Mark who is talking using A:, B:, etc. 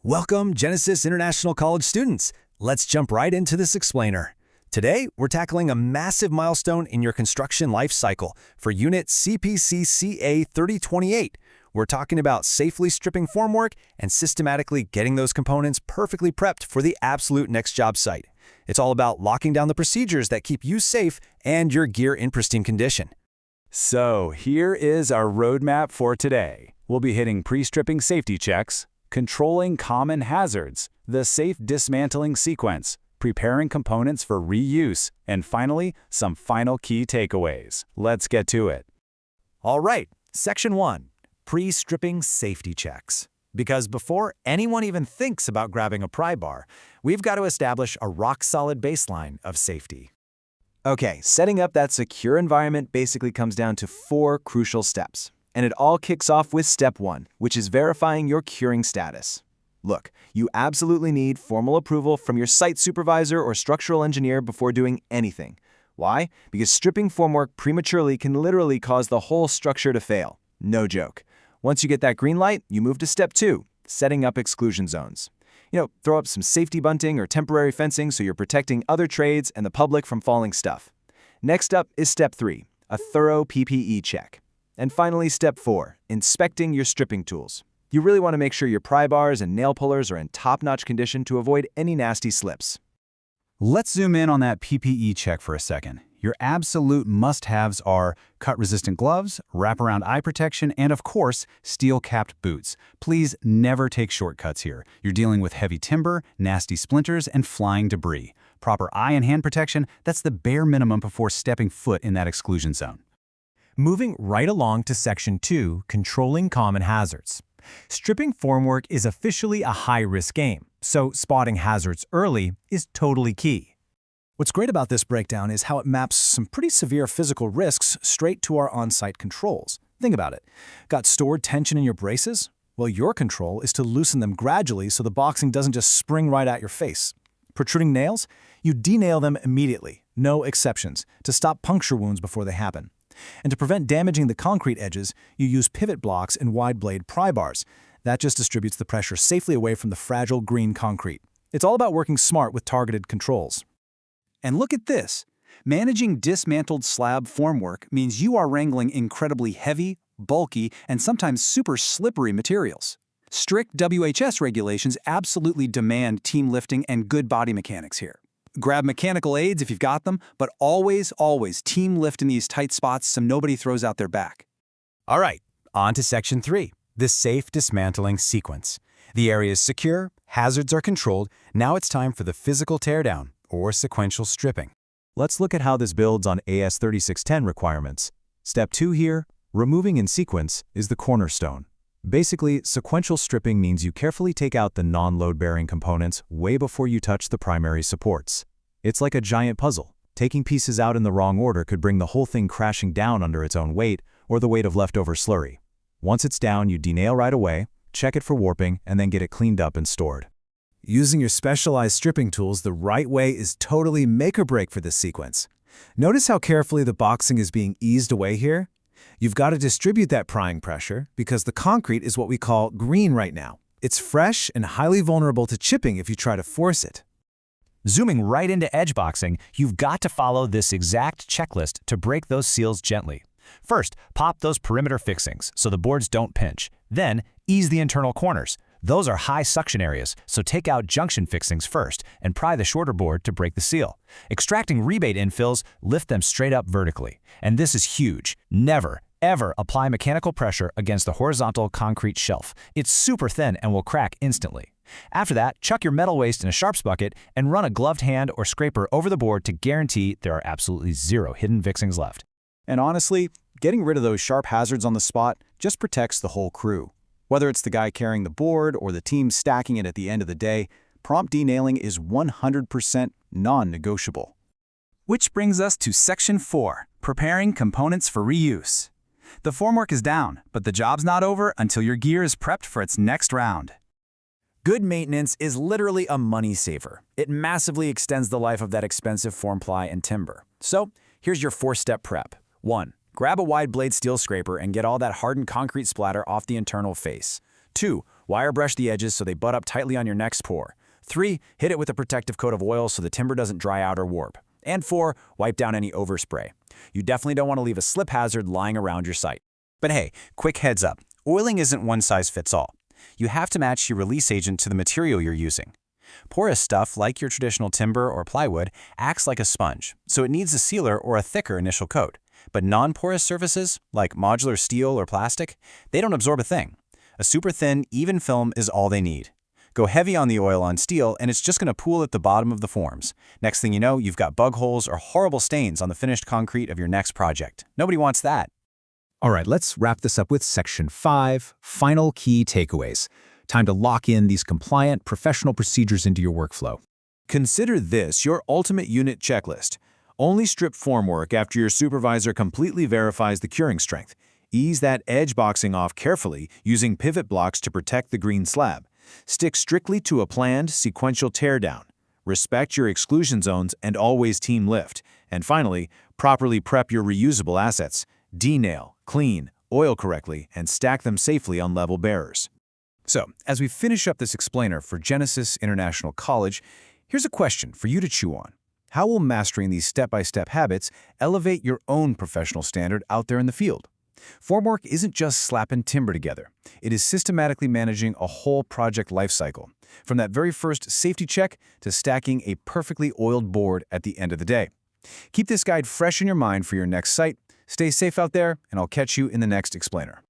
A: Welcome, Genesis International College students. Let's jump right into this explainer. Today, we're tackling a massive milestone in your construction life cycle for Unit CPCCCA3028. We're talking about safely stripping formwork and systematically getting those components perfectly prepped for the absolute next job site. It's all about locking down the procedures that keep you safe and your gear in pristine condition.
B: So here is our roadmap for today. We'll be hitting pre-stripping safety checks, controlling common hazards, the safe dismantling sequence, preparing components for reuse, and finally, some final key takeaways. Let's get to it.
C: All right, Section 1, pre-stripping safety checks. Because before anyone even thinks about grabbing a pry bar, we've got to establish a rock-solid baseline of safety.
D: Okay, setting up that secure environment basically comes down to 4 crucial steps. And it all kicks off with step 1, which is verifying your curing status. Look, you absolutely need formal approval from your site supervisor or structural engineer before doing anything. Why? Because stripping formwork prematurely can literally cause the whole structure to fail. No joke. Once you get that green light, you move to step 2, setting up exclusion zones. Throw up some safety bunting or temporary fencing so you're protecting other trades and the public from falling stuff. Next up is step 3, a thorough PPE check. And finally, step 4, inspecting your stripping tools. You really want to make sure your pry bars and nail pullers are in top-notch condition to avoid any nasty slips.
B: Let's zoom in on that PPE check for a second. Your absolute must-haves are cut-resistant gloves, wraparound eye protection, and of course, steel-capped boots. Please never take shortcuts here. You're dealing with heavy timber, nasty splinters, and flying debris. Proper eye and hand protection, that's the bare minimum before stepping foot in that exclusion zone.
C: Moving right along to Section 2, controlling common hazards. Stripping formwork is officially a high-risk game, so spotting hazards early is totally key.
A: What's great about this breakdown is how it maps some pretty severe physical risks straight to our on-site controls. Think about it. Got stored tension in your braces? Well, your control is to loosen them gradually so the boxing doesn't just spring right at your face. Protruding nails? You denail them immediately, no exceptions, to stop puncture wounds before they happen. And to prevent damaging the concrete edges, you use pivot blocks and wide-blade pry bars. That just distributes the pressure safely away from the fragile green concrete. It's all about working smart with targeted controls.
B: And look at this. Managing dismantled slab formwork means you are wrangling incredibly heavy, bulky, and sometimes super slippery materials. Strict WHS regulations absolutely demand team lifting and good body mechanics here. Grab mechanical aids if you've got them, but always team lift in these tight spots so nobody throws out their back.
C: All right, on to Section 3, the safe dismantling sequence. The area is secure, hazards are controlled, now it's time for the physical teardown, or sequential stripping.
D: Let's look at how this builds on AS 3610 requirements. Step 2 here, removing in sequence, is the cornerstone. Basically, sequential stripping means you carefully take out the non-load-bearing components way before you touch the primary supports. It's like a giant puzzle. Taking pieces out in the wrong order could bring the whole thing crashing down under its own weight or the weight of leftover slurry. Once it's down, you denail right away, check it for warping, and then get it cleaned up and stored.
A: Using your specialized stripping tools the right way is totally make or break for this sequence. Notice how carefully the boxing is being eased away here? You've got to distribute that prying pressure because the concrete is what we call green right now. It's fresh and highly vulnerable to chipping if you try to force it.
C: Zooming right into edge boxing, you've got to follow this exact checklist to break those seals gently. First, pop those perimeter fixings so the boards don't pinch. Then, ease the internal corners. Those are high suction areas, so take out junction fixings first and pry the shorter board to break the seal. Extracting rebate infills, lift them straight up vertically. And this is huge. Never, ever apply mechanical pressure against the horizontal concrete shelf. It's super thin and will crack instantly. After that, chuck your metal waste in a sharps bucket and run a gloved hand or scraper over the board to guarantee there are absolutely zero hidden fixings left.
D: And honestly, getting rid of those sharp hazards on the spot just protects the whole crew. Whether it's the guy carrying the board or the team stacking it at the end of the day, prompt denailing is 100% non-negotiable.
B: Which brings us to Section 4, preparing components for reuse. The formwork is down, but the job's not over until your gear is prepped for its next round.
C: Good maintenance is literally a money saver. It massively extends the life of that expensive form ply and timber. So, here's your 4-step prep. 1. Grab a wide blade steel scraper and get all that hardened concrete splatter off the internal face. 2. Wire brush the edges so they butt up tightly on your next pour. 3. Hit it with a protective coat of oil so the timber doesn't dry out or warp. And 4. Wipe down any overspray. You definitely don't want to leave a slip hazard lying around your site. But hey, quick heads up. Oiling isn't one size fits all. You have to match your release agent to the material you're using. Porous stuff, like your traditional timber or plywood, acts like a sponge, so it needs a sealer or a thicker initial coat. But non-porous surfaces, like modular steel or plastic, they don't absorb a thing. A super thin, even film is all they need. Go heavy on the oil on steel and it's just going to pool at the bottom of the forms. Next thing you know, you've got bug holes or horrible stains on the finished concrete of your next project. Nobody wants that.
B: All right, let's wrap this up with Section 5, Final Key Takeaways. Time to lock in these compliant, professional procedures into your workflow.
D: Consider this your ultimate unit checklist. Only strip formwork after your supervisor completely verifies the curing strength. Ease that edge boxing off carefully using pivot blocks to protect the green slab. Stick strictly to a planned, sequential teardown. Respect your exclusion zones and always team lift. And finally, properly prep your reusable assets. De-nail, clean, oil correctly, and stack them safely on level bearers.
B: So, as we finish up this explainer for Genesis International College, here's a question for you to chew on. How will mastering these step-by-step habits elevate your own professional standard out there in the field? Formwork isn't just slapping timber together. It is systematically managing a whole project lifecycle, from that very first safety check to stacking a perfectly oiled board at the end of the day. Keep this guide fresh in your mind for your next site. Stay safe out there, and I'll catch you in the next explainer.